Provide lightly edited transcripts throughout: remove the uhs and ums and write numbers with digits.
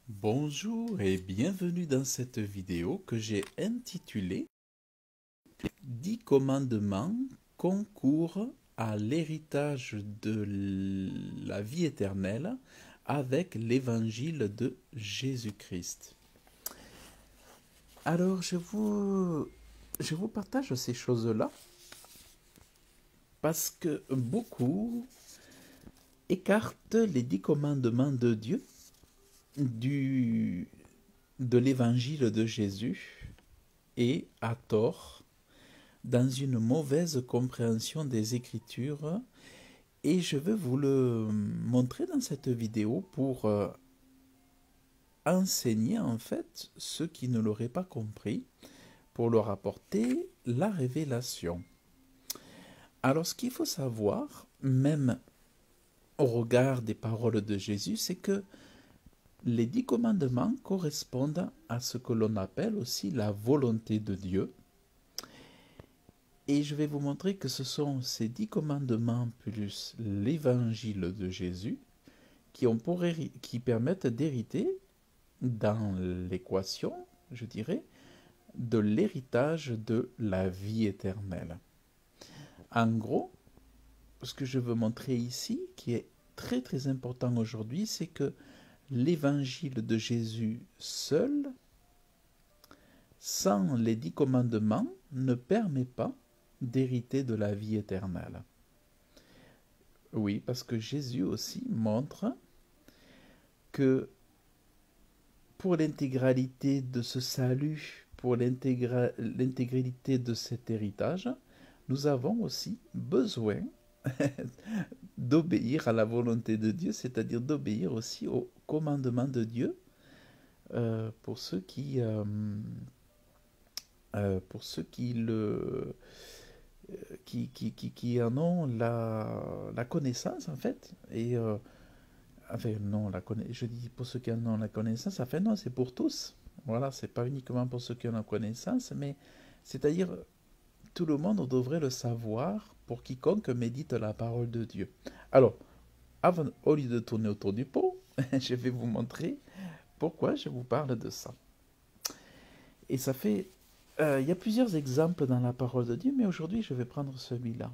Bonjour et bienvenue dans cette vidéo que j'ai intitulée 10 commandements concourent à l'héritage de la vie éternelle avec l'évangile de Jésus-Christ. Alors je vous partage ces choses-là parce que beaucoup écartent les 10 commandements de Dieu de l'évangile de Jésus et à tort dans une mauvaise compréhension des Écritures, et je vais vous le montrer dans cette vidéo pour enseigner en fait ceux qui ne l'auraient pas compris, pour leur apporter la révélation. Alors ce qu'il faut savoir, même au regard des paroles de Jésus, c'est que les 10 commandements correspondent à ce que l'on appelle aussi la volonté de Dieu. Et je vais vous montrer que ce sont ces 10 commandements plus l'évangile de Jésus qui permettent d'hériter dans l'équation, je dirais, de l'héritage de la vie éternelle. En gros, ce que je veux montrer ici, qui est très très important aujourd'hui, c'est que l'évangile de Jésus seul, sans les 10 commandements, ne permet pas d'hériter de la vie éternelle. Oui, parce que Jésus aussi montre que pour l'intégralité de ce salut, pour l'intégralité de cet héritage, nous avons aussi besoin d'obéir à la volonté de Dieu, c'est-à-dire d'obéir aussi aux commandements de Dieu pour ceux qui en ont la connaissance en fait. Et enfin non, je dis pour ceux qui en ont la connaissance, enfin non, c'est pour tous. Voilà, c'est pas uniquement pour ceux qui en ont connaissance, mais c'est-à-dire tout le monde devrait le savoir pour quiconque médite la parole de Dieu. Alors, au lieu de tourner autour du pot, je vais vous montrer pourquoi je vous parle de ça. Et ça fait... il y a plusieurs exemples dans la parole de Dieu, mais aujourd'hui je vais prendre celui-là.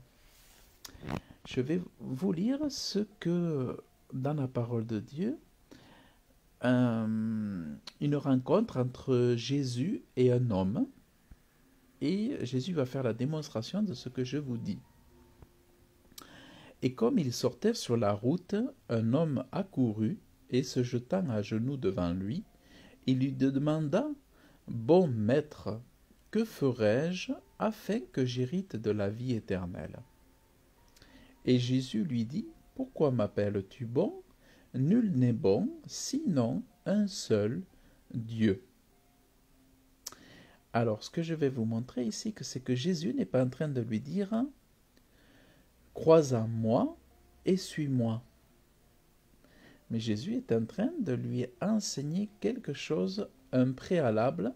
Je vais vous lire ce que, dans la parole de Dieu, une rencontre entre Jésus et un homme, et Jésus va faire la démonstration de ce que je vous dis. Et comme ils sortaient sur la route, un homme accourut, et se jetant à genoux devant lui, il lui demanda: « Bon maître, que ferai-je afin que j'hérite de la vie éternelle ?» Et Jésus lui dit: « Pourquoi m'appelles-tu bon? Nul n'est bon, sinon un seul, Dieu. » Alors, ce que je vais vous montrer ici, c'est que Jésus n'est pas en train de lui dire « Crois en moi et suis-moi ». Mais Jésus est en train de lui enseigner quelque chose, un préalable,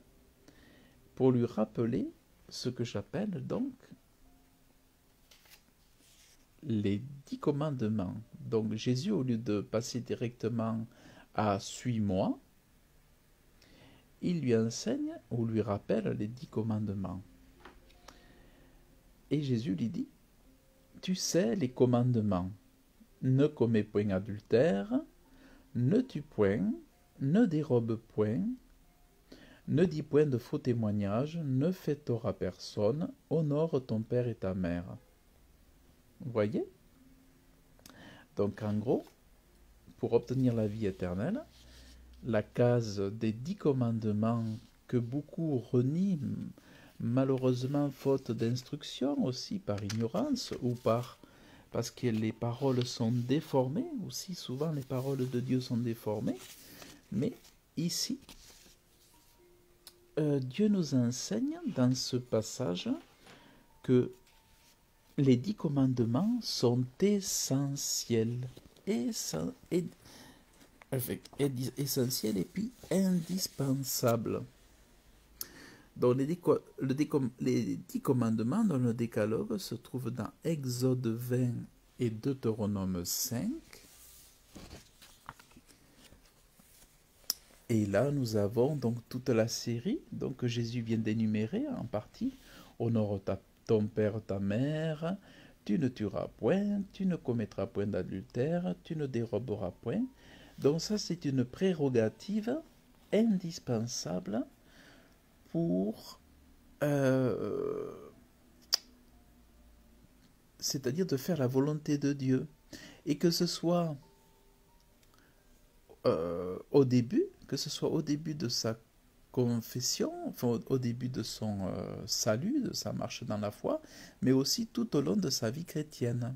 pour lui rappeler ce que j'appelle donc les 10 commandements. Donc Jésus, au lieu de passer directement à « suis-moi », il lui enseigne ou lui rappelle les 10 commandements. Et Jésus lui dit: « Tu sais les commandements. Ne commets point adultère, ne tue point, ne dérobe point, ne dis point de faux témoignages, ne fais tort à personne, honore ton père et ta mère. » Vous voyez? Donc en gros, pour obtenir la vie éternelle, la case des 10 commandements que beaucoup renient, malheureusement faute d'instruction aussi, par ignorance ou parce que les paroles sont déformées, aussi souvent les paroles de Dieu sont déformées, mais ici, Dieu nous enseigne dans ce passage que les 10 commandements sont essentiels, essentiels et puis indispensables. Donc les 10 commandements dans le décalogue se trouvent dans Exode 20 et Deutéronome 5. Et là, nous avons donc toute la série donc, que Jésus vient d'énumérer en partie. Honore ton père, ta mère, tu ne tueras point, tu ne commettras point d'adultère, tu ne déroberas point. Donc ça, c'est une prérogative indispensable pour, c'est-à-dire de faire la volonté de Dieu. Et que ce soit au début, que ce soit au début de sa confession, enfin au début de son salut, de sa marche dans la foi, mais aussi tout au long de sa vie chrétienne.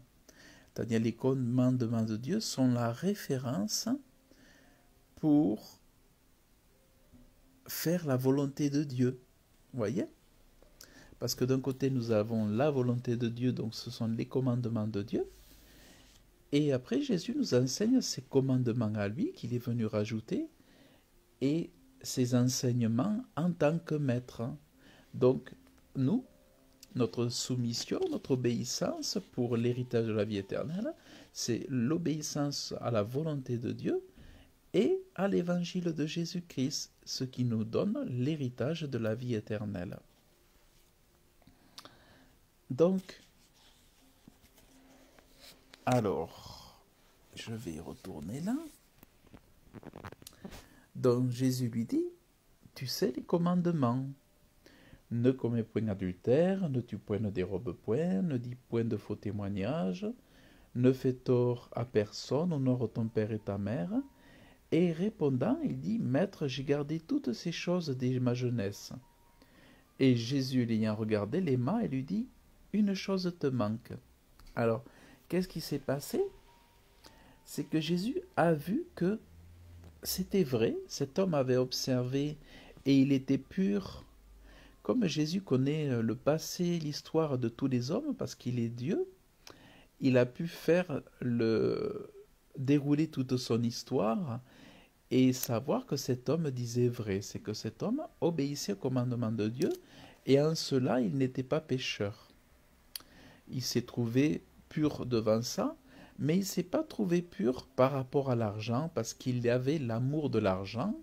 C'est-à-dire les commandements de Dieu sont la référence pour faire la volonté de Dieu. Vous voyez? Parce que d'un côté, nous avons la volonté de Dieu, donc ce sont les commandements de Dieu. Et après, Jésus nous enseigne ses commandements à lui, qu'il est venu rajouter, et ses enseignements en tant que maître. Donc, nous, notre soumission, notre obéissance pour l'héritage de la vie éternelle, c'est l'obéissance à la volonté de Dieu et à l'évangile de Jésus-Christ, ce qui nous donne l'héritage de la vie éternelle. Donc, alors, je vais retourner là. Donc Jésus lui dit, tu sais les commandements. Ne commets point d'adultère, ne tue point, ne dérobe point, ne dis point de faux témoignages, ne fais tort à personne, honore ton père et ta mère. Et répondant, il dit, Maître, j'ai gardé toutes ces choses dès ma jeunesse. Et Jésus l'ayant regardé, l'aima et lui dit, une chose te manque. Alors, qu'est-ce qui s'est passé? C'est que Jésus a vu que c'était vrai, cet homme avait observé et il était pur. Comme Jésus connaît le passé, l'histoire de tous les hommes, parce qu'il est Dieu, il a pu dérouler toute son histoire et savoir que cet homme disait vrai. C'est que cet homme obéissait au commandement de Dieu et en cela, il n'était pas pécheur. Il s'est trouvé pur devant ça, mais il ne s'est pas trouvé pur par rapport à l'argent parce qu'il avait l'amour de l'argent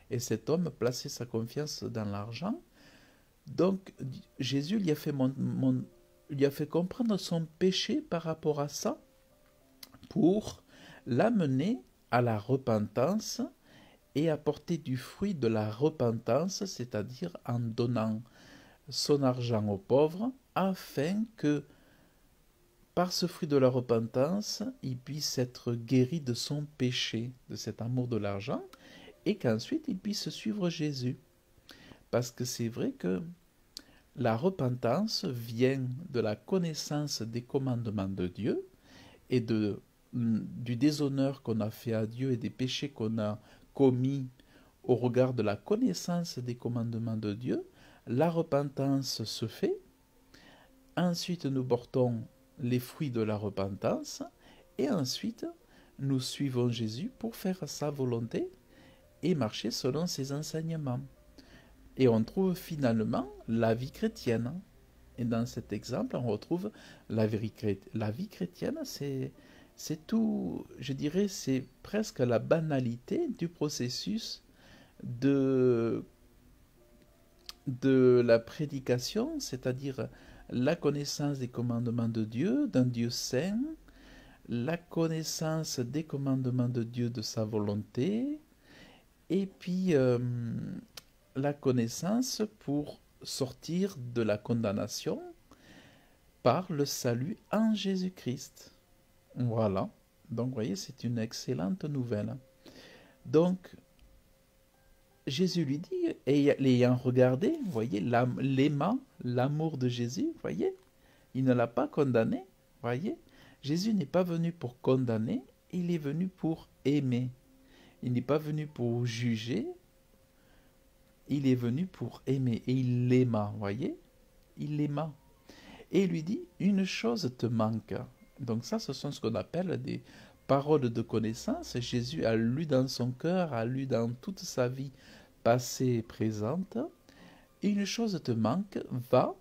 et cet homme plaçait sa confiance dans l'argent. Donc Jésus lui a fait comprendre son péché par rapport à ça pour l'amener à la repentance et apporter du fruit de la repentance, c'est-à-dire en donnant son argent aux pauvres, afin que par ce fruit de la repentance, il puisse être guéri de son péché, de cet amour de l'argent, et qu'ensuite il puisse suivre Jésus. Parce que c'est vrai que la repentance vient de la connaissance des commandements de Dieu et du déshonneur qu'on a fait à Dieu et des péchés qu'on a commis au regard de la connaissance des commandements de Dieu. La repentance se fait. Ensuite, nous portons les fruits de la repentance et ensuite, nous suivons Jésus pour faire sa volonté et marcher selon ses enseignements. Et on trouve finalement la vie chrétienne. Et dans cet exemple, on retrouve la vie chrétienne, c'est tout, je dirais, c'est presque la banalité du processus de la prédication, c'est-à-dire la connaissance des commandements de Dieu, d'un Dieu saint, la connaissance des commandements de Dieu, de sa volonté, et puis la connaissance pour sortir de la condamnation par le salut en Jésus-Christ. Voilà. Donc, vous voyez, c'est une excellente nouvelle. Donc, Jésus lui dit, et l'ayant regardé, vous voyez, l'aimant, l'amour de Jésus, vous voyez, il ne l'a pas condamné, vous voyez. Jésus n'est pas venu pour condamner, il est venu pour aimer. Il n'est pas venu pour juger, il est venu pour aimer. Et il l'aima, vous voyez, il l'aima. Et il lui dit, une chose te manque. Donc ça, ce sont ce qu'on appelle des paroles de connaissance. Jésus a lu dans son cœur, a lu dans toute sa vie passée et présente. Et une chose te manque, va,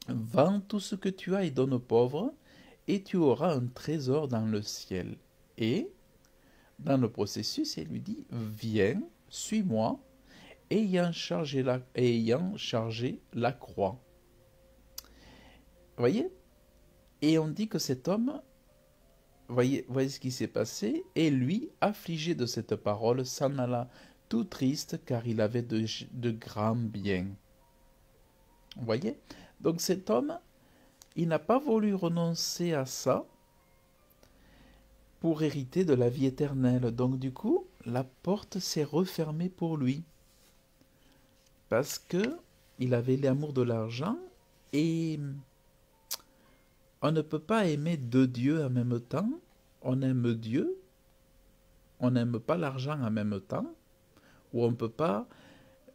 vends tout ce que tu as et donne aux pauvres, et tu auras un trésor dans le ciel. Et dans le processus, il lui dit, viens, suis-moi, ayant chargé la croix. Vous voyez? Et on dit que cet homme, voyez ce qui s'est passé, et lui, affligé de cette parole, s'en alla tout triste, car il avait de grands biens. Vous voyez? Donc cet homme, il n'a pas voulu renoncer à ça pour hériter de la vie éternelle. Donc du coup, la porte s'est refermée pour lui. Parce que il avait l'amour de l'argent, et on ne peut pas aimer deux dieux en même temps. On aime Dieu, on n'aime pas l'argent en même temps, ou on ne peut pas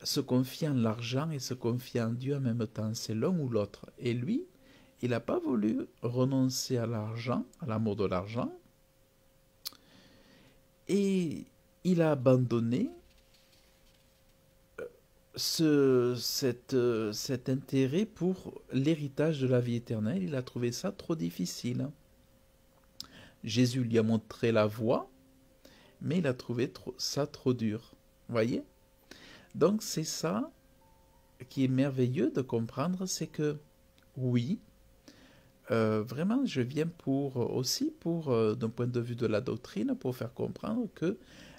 se confier en l'argent et se confier en Dieu en même temps. C'est l'un ou l'autre. Et lui, il n'a pas voulu renoncer à l'argent, à l'amour de l'argent, et il a abandonné cet intérêt pour l'héritage de la vie éternelle. Il a trouvé ça trop difficile. Jésus lui a montré la voie, mais il a trouvé ça trop dur. Voyez? Donc c'est ça qui est merveilleux de comprendre, c'est que oui, vraiment je viens aussi d'un point de vue de la doctrine, pour faire comprendre que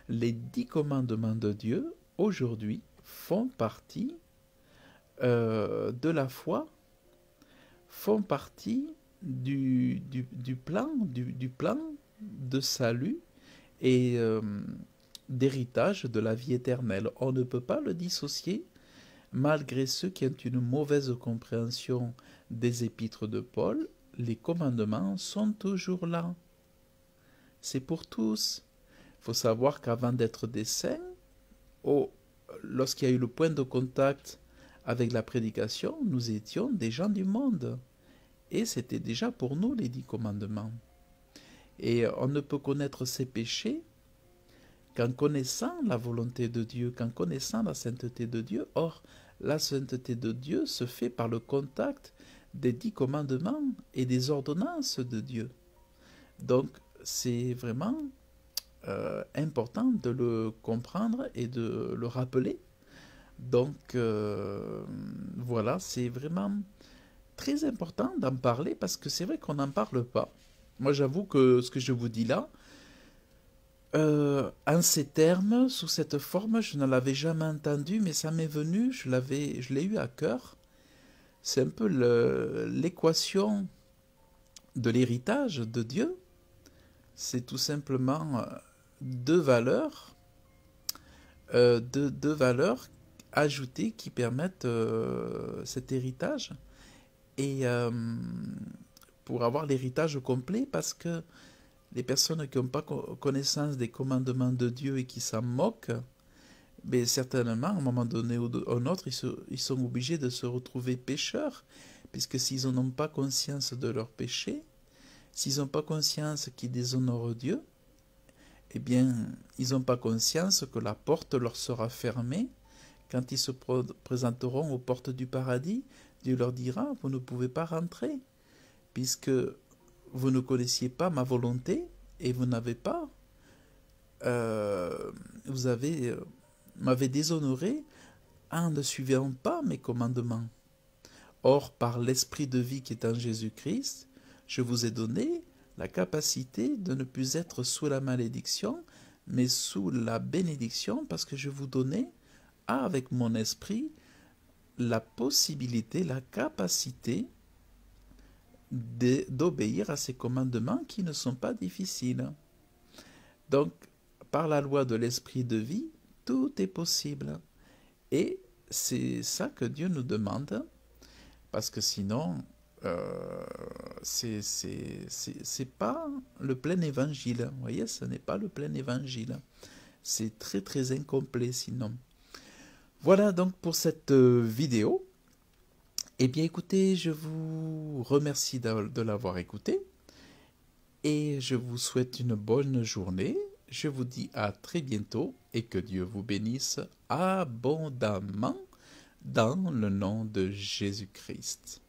les 10 commandements de Dieu aujourd'hui font partie de la foi, font partie du plan de salut et d'héritage de la vie éternelle. On ne peut pas le dissocier, malgré ceux qui ont une mauvaise compréhension des épîtres de Paul. Les commandements sont toujours là. C'est pour tous. Il faut savoir qu'avant d'être des saints, lorsqu'il y a eu le point de contact avec la prédication, nous étions des gens du monde. Et c'était déjà pour nous les 10 commandements. Et on ne peut connaître ses péchés qu'en connaissant la volonté de Dieu, qu'en connaissant la sainteté de Dieu. Or, la sainteté de Dieu se fait par le contact des 10 commandements et des ordonnances de Dieu. Donc, c'est vraiment important de le comprendre et de le rappeler. Donc, voilà, c'est vraiment très important d'en parler, parce que c'est vrai qu'on n'en parle pas. Moi, j'avoue que ce que je vous dis là, en ces termes, sous cette forme, je ne l'avais jamais entendu, mais ça m'est venu, je l'ai eu à cœur. C'est un peu l'équation de l'héritage de Dieu. C'est tout simplement deux valeurs ajoutées qui permettent cet héritage. Et pour avoir l'héritage complet, parce que les personnes qui n'ont pas connaissance des commandements de Dieu et qui s'en moquent, mais certainement, à un moment donné ou à un autre, ils sont obligés de se retrouver pécheurs, puisque s'ils n'ont pas conscience de leur péché, s'ils n'ont pas conscience qu'ils déshonorent Dieu, eh bien, ils n'ont pas conscience que la porte leur sera fermée. Quand ils se présenteront aux portes du paradis, Dieu leur dira, vous ne pouvez pas rentrer, puisque vous ne connaissiez pas ma volonté, et vous n'avez pas, m'avez déshonoré en ne suivant pas mes commandements. Or, par l'esprit de vie qui est en Jésus-Christ, je vous ai donné la capacité de ne plus être sous la malédiction, mais sous la bénédiction, parce que je vous donnais, avec mon esprit, la possibilité, la capacité d'obéir à ces commandements qui ne sont pas difficiles. Donc, par la loi de l'esprit de vie, tout est possible. Et c'est ça que Dieu nous demande, parce que sinon, c'est pas le plein évangile. Vous voyez, ce n'est pas le plein évangile. C'est très très incomplet sinon. Voilà donc pour cette vidéo. Eh bien écoutez, je vous remercie de l'avoir écouté et je vous souhaite une bonne journée. Je vous dis à très bientôt et que Dieu vous bénisse abondamment dans le nom de Jésus-Christ.